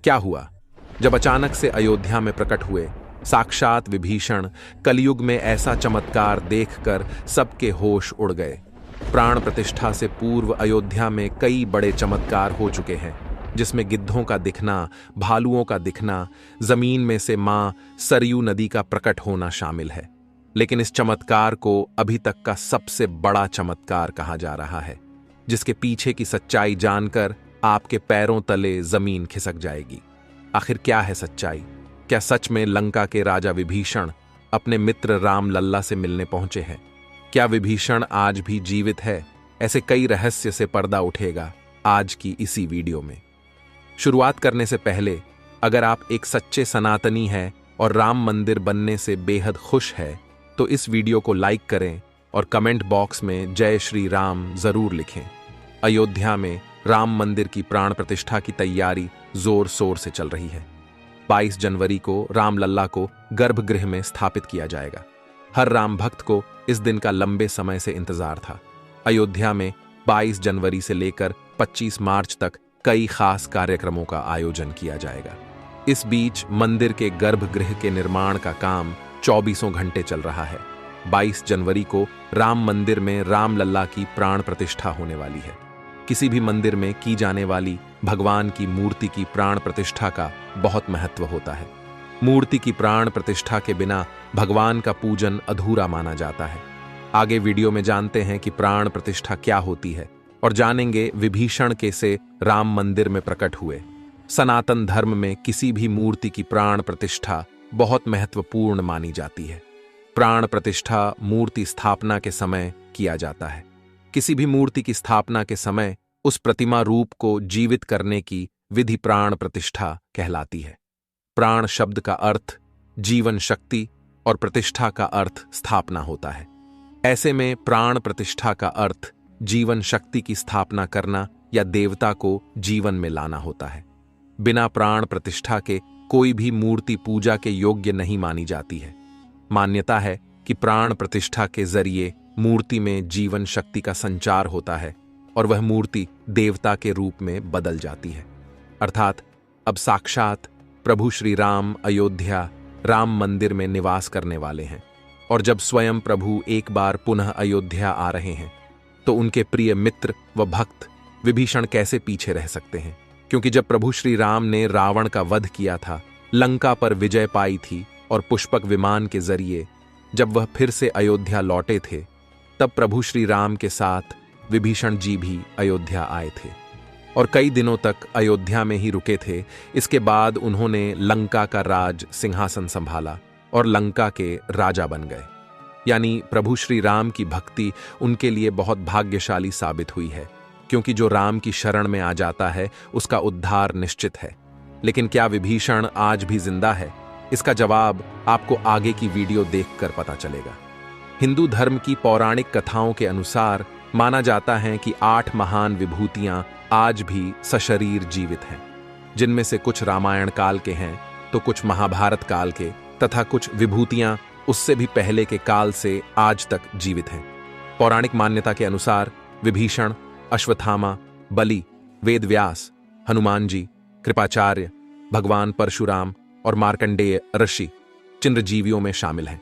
क्या हुआ? जब अचानक से अयोध्या में प्रकट हुए साक्षात विभीषण, कलयुग में ऐसा चमत्कार देखकर सबके होश उड़ गए। प्राण प्रतिष्ठा से पूर्व अयोध्या में कई बड़े चमत्कार हो चुके हैं, जिसमें गिद्धों का दिखना, भालुओं का दिखना, जमीन में से मां सरयू नदी का प्रकट होना शामिल है। लेकिन इस चमत्कार को अभी तक का सबसे बड़ा चमत्कार कहा जा रहा है, जिसके पीछे की सच्चाई जानकर आपके पैरों तले जमीन खिसक जाएगी। आखिर क्या है सच्चाई? क्या सच में लंका के राजा विभीषण अपने मित्र राम लल्ला से मिलने पहुंचे हैं? क्या विभीषण आज भी जीवित है? ऐसे कई रहस्य से पर्दा उठेगा आज की इसी वीडियो में। शुरुआत करने से पहले अगर आप एक सच्चे सनातनी हैं और राम मंदिर बनने से बेहद खुश है तो इस वीडियो को लाइक करें और कमेंट बॉक्स में जय श्री राम जरूर लिखें। अयोध्या में राम मंदिर की प्राण प्रतिष्ठा की तैयारी जोर शोर से चल रही है। 22 जनवरी को रामलल्ला को गर्भगृह में स्थापित किया जाएगा। हर राम भक्त को इस दिन का लंबे समय से इंतजार था। अयोध्या में 22 जनवरी से लेकर 25 मार्च तक कई खास कार्यक्रमों का आयोजन किया जाएगा। इस बीच मंदिर के गर्भगृह के निर्माण का काम 24 घंटे चल रहा है। 22 जनवरी को राम मंदिर में रामलल्ला की प्राण प्रतिष्ठा होने वाली है। किसी भी मंदिर में की जाने वाली भगवान की मूर्ति की प्राण प्रतिष्ठा का बहुत महत्व होता है। मूर्ति की प्राण प्रतिष्ठा के बिना भगवान का पूजन अधूरा माना जाता है। आगे वीडियो में जानते हैं कि प्राण प्रतिष्ठा क्या होती है और जानेंगे विभीषण कैसे राम मंदिर में प्रकट हुए। सनातन धर्म में किसी भी मूर्ति की प्राण प्रतिष्ठा बहुत महत्वपूर्ण मानी जाती है। प्राण प्रतिष्ठा मूर्ति स्थापना के समय किया जाता है। किसी भी मूर्ति की स्थापना के समय उस प्रतिमा रूप को जीवित करने की विधि प्राण प्रतिष्ठा कहलाती है। प्राण शब्द का अर्थ जीवन शक्ति और प्रतिष्ठा का अर्थ स्थापना होता है। ऐसे में प्राण प्रतिष्ठा का अर्थ जीवन शक्ति की स्थापना करना या देवता को जीवन में लाना होता है। बिना प्राण प्रतिष्ठा के कोई भी मूर्ति पूजा के योग्य नहीं मानी जाती है। मान्यता है कि प्राण प्रतिष्ठा के जरिए मूर्ति में जीवन शक्ति का संचार होता है और वह मूर्ति देवता के रूप में बदल जाती है। अर्थात अब साक्षात प्रभु श्री राम अयोध्या राम मंदिर में निवास करने वाले हैं। और जब स्वयं प्रभु एक बार पुनः अयोध्या आ रहे हैं तो उनके प्रिय मित्र व भक्त विभीषण कैसे पीछे रह सकते हैं? क्योंकि जब प्रभु श्री राम ने रावण का वध किया था, लंका पर विजय पाई थी और पुष्पक विमान के जरिए जब वह फिर से अयोध्या लौटे थे, तब प्रभु श्री राम के साथ विभीषण जी भी अयोध्या आए थे और कई दिनों तक अयोध्या में ही रुके थे। इसके बाद उन्होंने लंका का राज सिंहासन संभाला और लंका के राजा बन गए। यानी प्रभु श्री राम की भक्ति उनके लिए बहुत भाग्यशाली साबित हुई है, क्योंकि जो राम की शरण में आ जाता है उसका उद्धार निश्चित है। लेकिन क्या विभीषण आज भी जिंदा है? इसका जवाब आपको आगे की वीडियो देखकर पता चलेगा। हिंदू धर्म की पौराणिक कथाओं के अनुसार माना जाता है कि 8 महान विभूतियां आज भी सशरीर जीवित हैं, जिनमें से कुछ रामायण काल के हैं तो कुछ महाभारत काल के, तथा कुछ विभूतियां उससे भी पहले के काल से आज तक जीवित हैं। पौराणिक मान्यता के अनुसार विभीषण, अश्वत्थामा, बलि, वेदव्यास, हनुमान जी, कृपाचार्य, भगवान परशुराम और मार्कंडेय ऋषि चिरंजीवियों में शामिल हैं।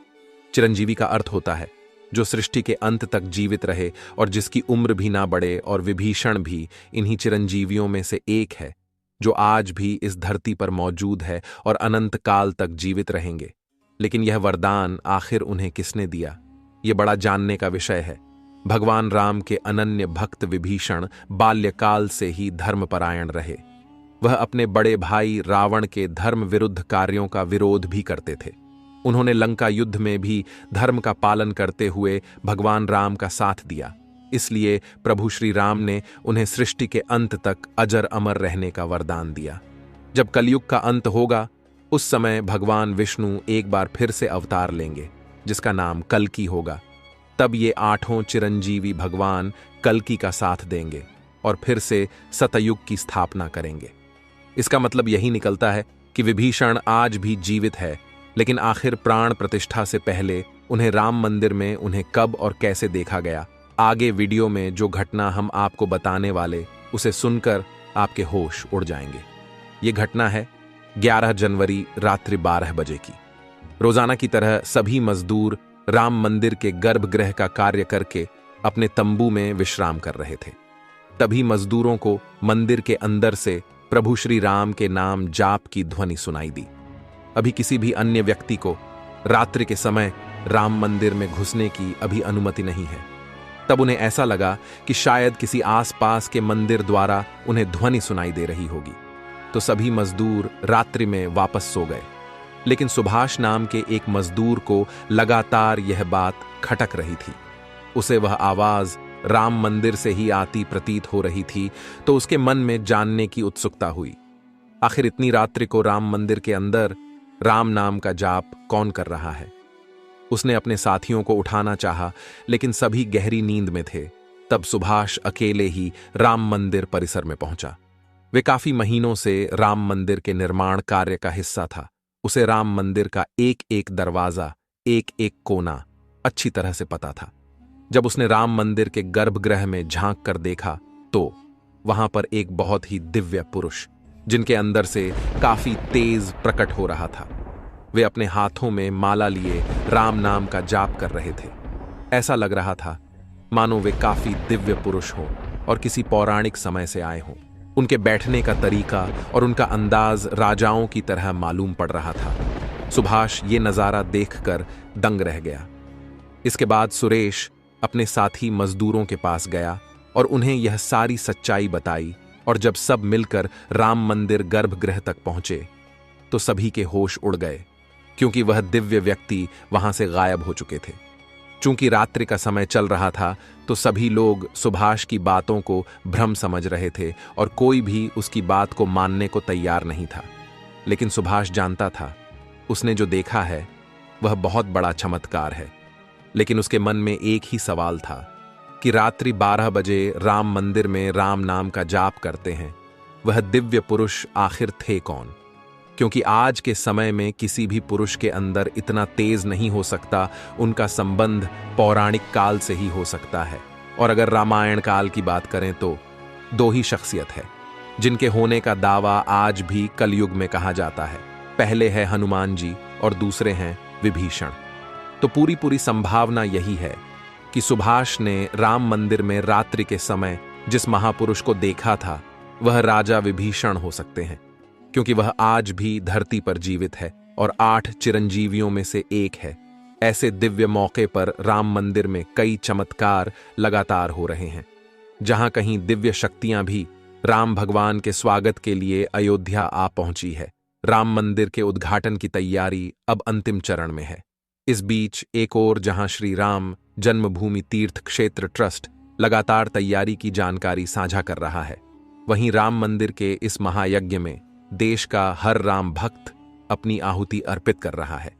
चिरंजीवी का अर्थ होता है जो सृष्टि के अंत तक जीवित रहे और जिसकी उम्र भी ना बढ़े, और विभीषण भी इन्हीं चिरंजीवियों में से एक है जो आज भी इस धरती पर मौजूद है और अनंत काल तक जीवित रहेंगे। लेकिन यह वरदान आखिर उन्हें किसने दिया, यह बड़ा जानने का विषय है। भगवान राम के अनन्य भक्त विभीषण बाल्यकाल से ही धर्मपरायण रहे। वह अपने बड़े भाई रावण के धर्म विरुद्ध कार्यों का विरोध भी करते थे। उन्होंने लंका युद्ध में भी धर्म का पालन करते हुए भगवान राम का साथ दिया। इसलिए प्रभु श्री राम ने उन्हें सृष्टि के अंत तक अजर अमर रहने का वरदान दिया। जब कलयुग का अंत होगा उस समय भगवान विष्णु एक बार फिर से अवतार लेंगे, जिसका नाम कल्कि होगा। तब ये 8 चिरंजीवी भगवान कल्कि का साथ देंगे और फिर से सतयुग की स्थापना करेंगे। इसका मतलब यही निकलता है कि विभीषण आज भी जीवित है, लेकिन आखिर प्राण प्रतिष्ठा से पहले उन्हें राम मंदिर में उन्हें कब और कैसे देखा गया, आगे वीडियो में जो घटना हम आपको बताने वाले उसे सुनकर आपके होश उड़ जाएंगे। ये घटना है 11 जनवरी रात्रि 12 बजे की। रोजाना की तरह सभी मजदूर राम मंदिर के गर्भगृह का कार्य करके अपने तंबू में विश्राम कर रहे थे। तभी मजदूरों को मंदिर के अंदर से प्रभु श्री राम के नाम जाप की ध्वनि सुनाई दी। अभी किसी भी अन्य व्यक्ति को रात्रि के समय राम मंदिर में घुसने की अभी अनुमति नहीं है। तब उन्हें ऐसा लगा कि शायद किसी आसपास के मंदिर द्वारा उन्हें ध्वनि सुनाई दे रही होगी, तो सभी मजदूर रात्रि में वापस सो गए। लेकिन सुभाष नाम के एक मजदूर को लगातार यह बात खटक रही थी। उसे वह आवाज राम मंदिर से ही आती प्रतीत हो रही थी, तो उसके मन में जानने की उत्सुकता हुई। आखिर इतनी रात्रि को राम मंदिर के अंदर राम नाम का जाप कौन कर रहा है? उसने अपने साथियों को उठाना चाहा, लेकिन सभी गहरी नींद में थे। तब सुभाष अकेले ही राम मंदिर परिसर में पहुंचा। वे काफी महीनों से राम मंदिर के निर्माण कार्य का हिस्सा था। उसे राम मंदिर का एक एक दरवाजा, एक एक कोना अच्छी तरह से पता था। जब उसने राम मंदिर के गर्भगृह में झांक कर देखा तो वहां पर एक बहुत ही दिव्य पुरुष, जिनके अंदर से काफी तेज प्रकट हो रहा था। वे अपने हाथों में माला लिए राम नाम का जाप कर रहे थे। ऐसा लग रहा था मानो वे काफी दिव्य पुरुष हों और किसी पौराणिक समय से आए हों। उनके बैठने का तरीका और उनका अंदाज राजाओं की तरह मालूम पड़ रहा था। सुभाष ये नजारा देखकर दंग रह गया। इसके बाद सुरेश अपने साथी मजदूरों के पास गया और उन्हें यह सारी सच्चाई बताई। और जब सब मिलकर राम मंदिर गर्भगृह तक पहुंचे तो सभी के होश उड़ गए, क्योंकि वह दिव्य व्यक्ति वहां से गायब हो चुके थे। चूंकि रात्रि का समय चल रहा था तो सभी लोग सुभाष की बातों को भ्रम समझ रहे थे और कोई भी उसकी बात को मानने को तैयार नहीं था। लेकिन सुभाष जानता था उसने जो देखा है वह बहुत बड़ा चमत्कार है। लेकिन उसके मन में एक ही सवाल था कि रात्रि 12 बजे राम मंदिर में राम नाम का जाप करते हैं वह दिव्य पुरुष आखिर थे कौन? क्योंकि आज के समय में किसी भी पुरुष के अंदर इतना तेज नहीं हो सकता। उनका संबंध पौराणिक काल से ही हो सकता है। और अगर रामायण काल की बात करें तो 2 ही शख्सियत है जिनके होने का दावा आज भी कलयुग में कहा जाता है। पहले है हनुमान जी और दूसरे हैं विभीषण। तो पूरी संभावना यही है कि सुभाष ने राम मंदिर में रात्रि के समय जिस महापुरुष को देखा था वह राजा विभीषण हो सकते हैं, क्योंकि वह आज भी धरती पर जीवित है और 8 चिरंजीवियों में से एक है। ऐसे दिव्य मौके पर राम मंदिर में कई चमत्कार लगातार हो रहे हैं। जहां कहीं दिव्य शक्तियां भी राम भगवान के स्वागत के लिए अयोध्या आ पहुंची है। राम मंदिर के उद्घाटन की तैयारी अब अंतिम चरण में है। इस बीच एक ओर जहां श्री राम जन्मभूमि तीर्थ क्षेत्र ट्रस्ट लगातार तैयारी की जानकारी साझा कर रहा है, वहीं राम मंदिर के इस महायज्ञ में देश का हर राम भक्त अपनी आहुति अर्पित कर रहा है।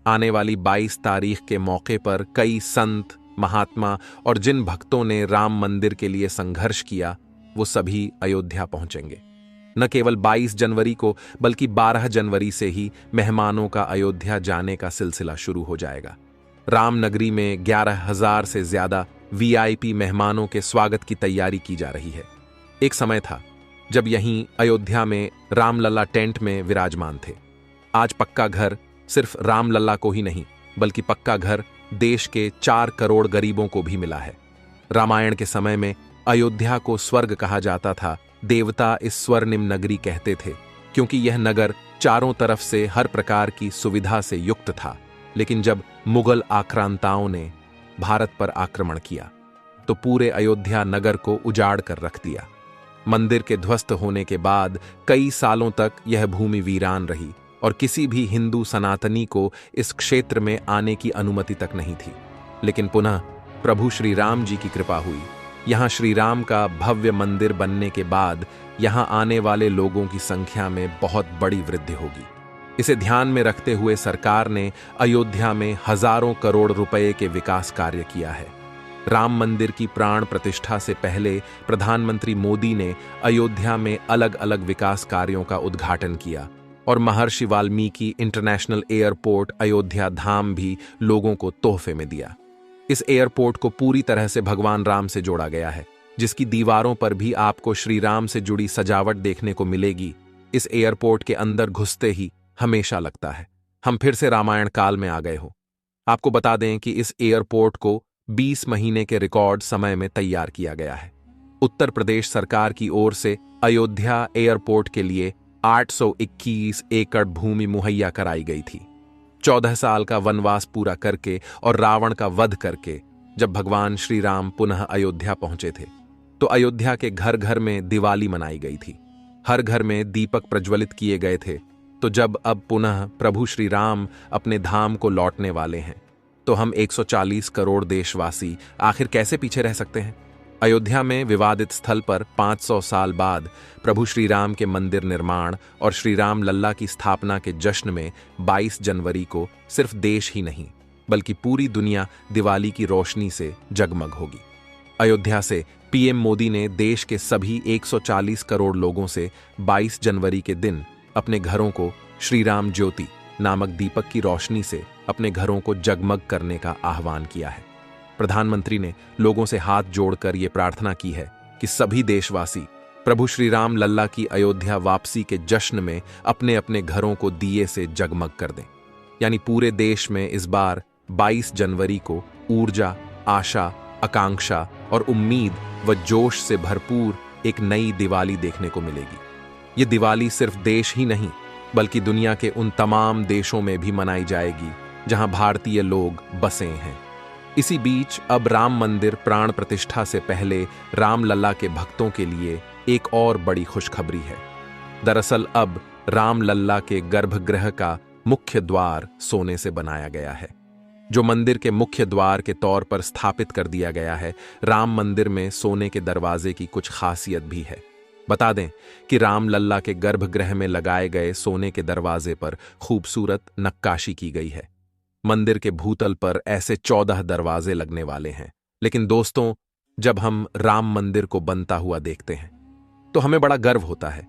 आने वाली 22 तारीख के मौके पर कई संत, महात्मा और जिन भक्तों ने राम मंदिर के लिए संघर्ष किया वो सभी अयोध्या पहुंचेंगे। न केवल 22 जनवरी को बल्कि 12 जनवरी से ही मेहमानों का अयोध्या जाने का सिलसिला शुरू हो जाएगा। रामनगरी में 11,000 से ज्यादा वीआईपी मेहमानों के स्वागत की तैयारी की जा रही है। एक समय था जब यहीं अयोध्या में रामलला टेंट में विराजमान थे। आज पक्का घर सिर्फ रामलला को ही नहीं बल्कि पक्का घर देश के 4 करोड़ गरीबों को भी मिला है। रामायण के समय में अयोध्या को स्वर्ग कहा जाता था। देवता इस स्वर्णिम नगरी कहते थे, क्योंकि यह नगर चारों तरफ से हर प्रकार की सुविधा से युक्त था। लेकिन जब मुगल आक्रांताओं ने भारत पर आक्रमण किया तो पूरे अयोध्या नगर को उजाड़ कर रख दिया। मंदिर के ध्वस्त होने के बाद कई सालों तक यह भूमि वीरान रही और किसी भी हिंदू सनातनी को इस क्षेत्र में आने की अनुमति तक नहीं थी। लेकिन पुनः प्रभु श्री राम जी की कृपा हुई। यहाँ श्री राम का भव्य मंदिर बनने के बाद यहाँ आने वाले लोगों की संख्या में बहुत बड़ी वृद्धि होगी। इसे ध्यान में रखते हुए सरकार ने अयोध्या में हजारों करोड़ रुपए के विकास कार्य किया है। राम मंदिर की प्राण प्रतिष्ठा से पहले प्रधानमंत्री मोदी ने अयोध्या में अलग अलग विकास कार्यों का उद्घाटन किया और महर्षि वाल्मीकि इंटरनेशनल एयरपोर्ट अयोध्या धाम भी लोगों को तोहफे में दिया। इस एयरपोर्ट को पूरी तरह से भगवान राम से जोड़ा गया है, जिसकी दीवारों पर भी आपको श्री राम से जुड़ी सजावट देखने को मिलेगी। इस एयरपोर्ट के अंदर घुसते ही हमेशा लगता है हम फिर से रामायण काल में आ गए हो। आपको बता दें कि इस एयरपोर्ट को 20 महीने के रिकॉर्ड समय में तैयार किया गया है। उत्तर प्रदेश सरकार की ओर से अयोध्या एयरपोर्ट के लिए 821 एकड़ भूमि मुहैया कराई गई थी। 14 साल का वनवास पूरा करके और रावण का वध करके जब भगवान श्री राम पुनः अयोध्या पहुंचे थे तो अयोध्या के घर घर में दिवाली मनाई गई थी। हर घर में दीपक प्रज्वलित किए गए थे। तो जब अब पुनः प्रभु श्री राम अपने धाम को लौटने वाले हैं तो हम 140 करोड़ देशवासी आखिर कैसे पीछे रह सकते हैं। अयोध्या में विवादित स्थल पर 500 साल बाद प्रभु श्री राम के मंदिर निर्माण और श्री राम लल्ला की स्थापना के जश्न में 22 जनवरी को सिर्फ देश ही नहीं बल्कि पूरी दुनिया दिवाली की रोशनी से जगमग होगी। अयोध्या से पीएम मोदी ने देश के सभी 140 करोड़ लोगों से 22 जनवरी के दिन अपने घरों को श्री राम ज्योति नामक दीपक की रोशनी से अपने घरों को जगमग करने का आह्वान किया है। प्रधानमंत्री ने लोगों से हाथ जोड़कर यह प्रार्थना की है कि सभी देशवासी प्रभु श्री राम लल्ला की अयोध्या वापसी के जश्न में अपने अपने घरों को दिए से जगमग कर दें। यानी पूरे देश में इस बार 22 जनवरी को ऊर्जा, आशा, आकांक्षा और उम्मीद व जोश से भरपूर एक नई दिवाली देखने को मिलेगी। ये दिवाली सिर्फ देश ही नहीं बल्कि दुनिया के उन तमाम देशों में भी मनाई जाएगी जहां भारतीय लोग बसे हैं। इसी बीच अब राम मंदिर प्राण प्रतिष्ठा से पहले राम लल्ला के भक्तों के लिए एक और बड़ी खुशखबरी है। दरअसल अब राम लल्ला के गर्भगृह का मुख्य द्वार सोने से बनाया गया है, जो मंदिर के मुख्य द्वार के तौर पर स्थापित कर दिया गया है। राम मंदिर में सोने के दरवाजे की कुछ खासियत भी है। बता दें कि राम लल्ला के गर्भगृह में लगाए गए सोने के दरवाजे पर खूबसूरत नक्काशी की गई है। मंदिर के भूतल पर ऐसे 14 दरवाजे लगने वाले हैं। लेकिन दोस्तों, जब हम राम मंदिर को बनता हुआ देखते हैं तो हमें बड़ा गर्व होता है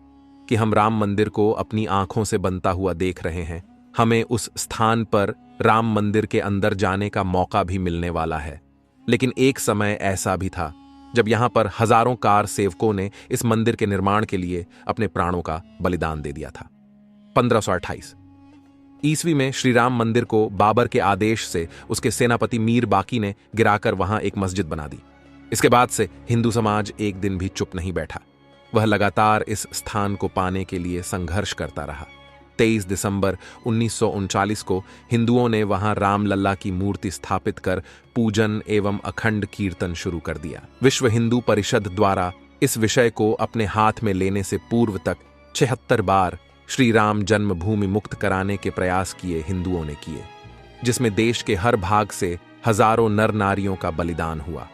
कि हम राम मंदिर को अपनी आंखों से बनता हुआ देख रहे हैं। हमें उस स्थान पर राम मंदिर के अंदर जाने का मौका भी मिलने वाला है। लेकिन एक समय ऐसा भी था जब यहां पर हजारों कार सेवकों ने इस मंदिर के निर्माण के लिए अपने प्राणों का बलिदान दे दिया था। 1528 ईस्वी में श्री राम मंदिर को बाबर के आदेश से उसके सेनापति मीर बाकी ने गिराकर वहां एक मस्जिद बना दी। इसके बाद से हिंदू समाज एक दिन भी चुप नहीं बैठा। वह लगातार इस स्थान को पाने के लिए संघर्ष करता रहा। 23 दिसंबर 1939 को हिंदुओं ने वहां राम लल्ला की मूर्ति स्थापित कर पूजन एवं अखंड कीर्तन शुरू कर दिया। विश्व हिंदू परिषद द्वारा इस विषय को अपने हाथ में लेने से पूर्व तक 76 बार श्री राम जन्मभूमि मुक्त कराने के प्रयास किए हिंदुओं ने किए, जिसमें देश के हर भाग से हजारों नर नारियों का बलिदान हुआ,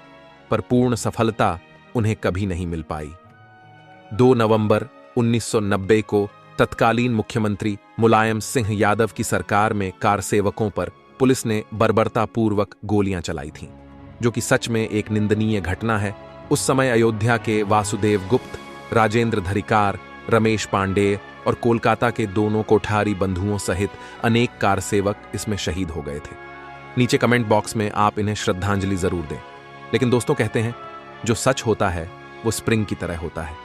पर पूर्ण सफलता उन्हें कभी नहीं मिल पाई। 2 नवंबर 1990 को तत्कालीन मुख्यमंत्री मुलायम सिंह यादव की सरकार में कार सेवकों पर पुलिस ने बर्बरतापूर्वक गोलियां चलाई थीं, जो कि सच में एक निंदनीय घटना है। उस समय अयोध्या के वासुदेव गुप्त, राजेंद्र धरिकार, रमेश पांडेय और कोलकाता के दोनों कोठारी बंधुओं सहित अनेक कार सेवक इसमें शहीद हो गए थे। नीचे कमेंट बॉक्स में आप इन्हें श्रद्धांजलि जरूर दें। लेकिन दोस्तों, कहते हैं जो सच होता है वो स्प्रिंग की तरह होता है।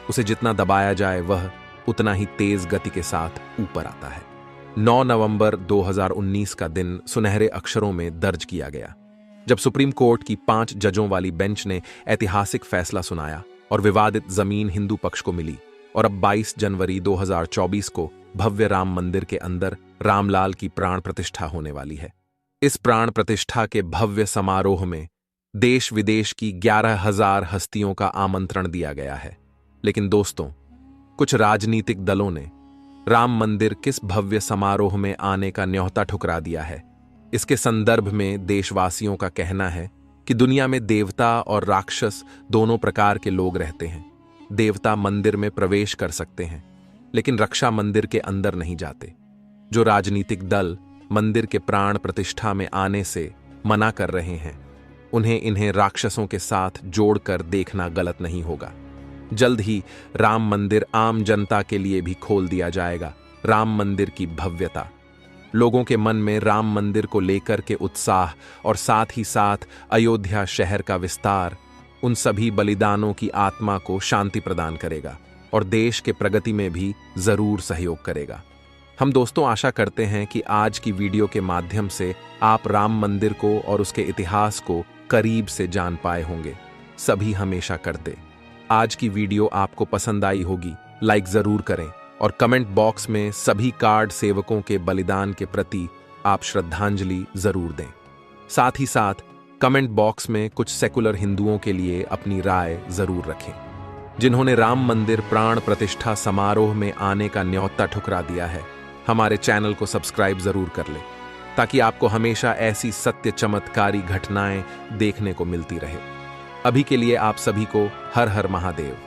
उसे जितना दबाया जाए वह उतना ही तेज गति के साथ ऊपर आता है। 9 नवंबर 2019 का दिन सुनहरे अक्षरों में दर्ज किया गया, जब सुप्रीम कोर्ट की 5 जजों वाली बेंच ने ऐतिहासिक फैसला सुनाया और विवादित जमीन हिंदू पक्ष को मिली। और अब 22 जनवरी 2024 को भव्य राम मंदिर के अंदर रामलाल की प्राण प्रतिष्ठा होने वाली है। इस प्राण प्रतिष्ठा के भव्य समारोह में देश विदेश की 11,000 हस्तियों का आमंत्रण दिया गया है। लेकिन दोस्तों, कुछ राजनीतिक दलों ने राम मंदिर किस भव्य समारोह में आने का न्योता ठुकरा दिया है। इसके संदर्भ में देशवासियों का कहना है कि दुनिया में देवता और राक्षस दोनों प्रकार के लोग रहते हैं। देवता मंदिर में प्रवेश कर सकते हैं, लेकिन रक्षा मंदिर के अंदर नहीं जाते। जो राजनीतिक दल मंदिर के प्राण प्रतिष्ठा में आने से मना कर रहे हैं, इन्हें राक्षसों के साथ जोड़कर देखना गलत नहीं होगा। जल्द ही राम मंदिर आम जनता के लिए भी खोल दिया जाएगा। राम मंदिर की भव्यता, लोगों के मन में राम मंदिर को लेकर के उत्साह और साथ ही साथ अयोध्या शहर का विस्तार उन सभी बलिदानों की आत्मा को शांति प्रदान करेगा। और देश के प्रगति में भी जरूर सहयोग करेगा। हम दोस्तों आशा करते हैं कि आज की वीडियो के माध्यम से आप राम मंदिर को और उसके इतिहास को करीब से जान पाए होंगे। सभी हमेशा करते। आज की वीडियो आपको पसंद आई होगी, लाइक जरूर करें और कमेंट बॉक्स में सभी कार्ड सेवकों के बलिदान के प्रति आप श्रद्धांजलि जरूर दें। साथ ही साथ कमेंट बॉक्स में कुछ सेकुलर हिंदुओं के लिए अपनी राय जरूर रखें, जिन्होंने राम मंदिर प्राण प्रतिष्ठा समारोह में आने का न्योता ठुकरा दिया है। हमारे चैनल को सब्सक्राइब जरूर कर लें, ताकि आपको हमेशा ऐसी सत्य चमत्कारी घटनाएं देखने को मिलती रहे। अभी के लिए आप सभी को हर हर महादेव।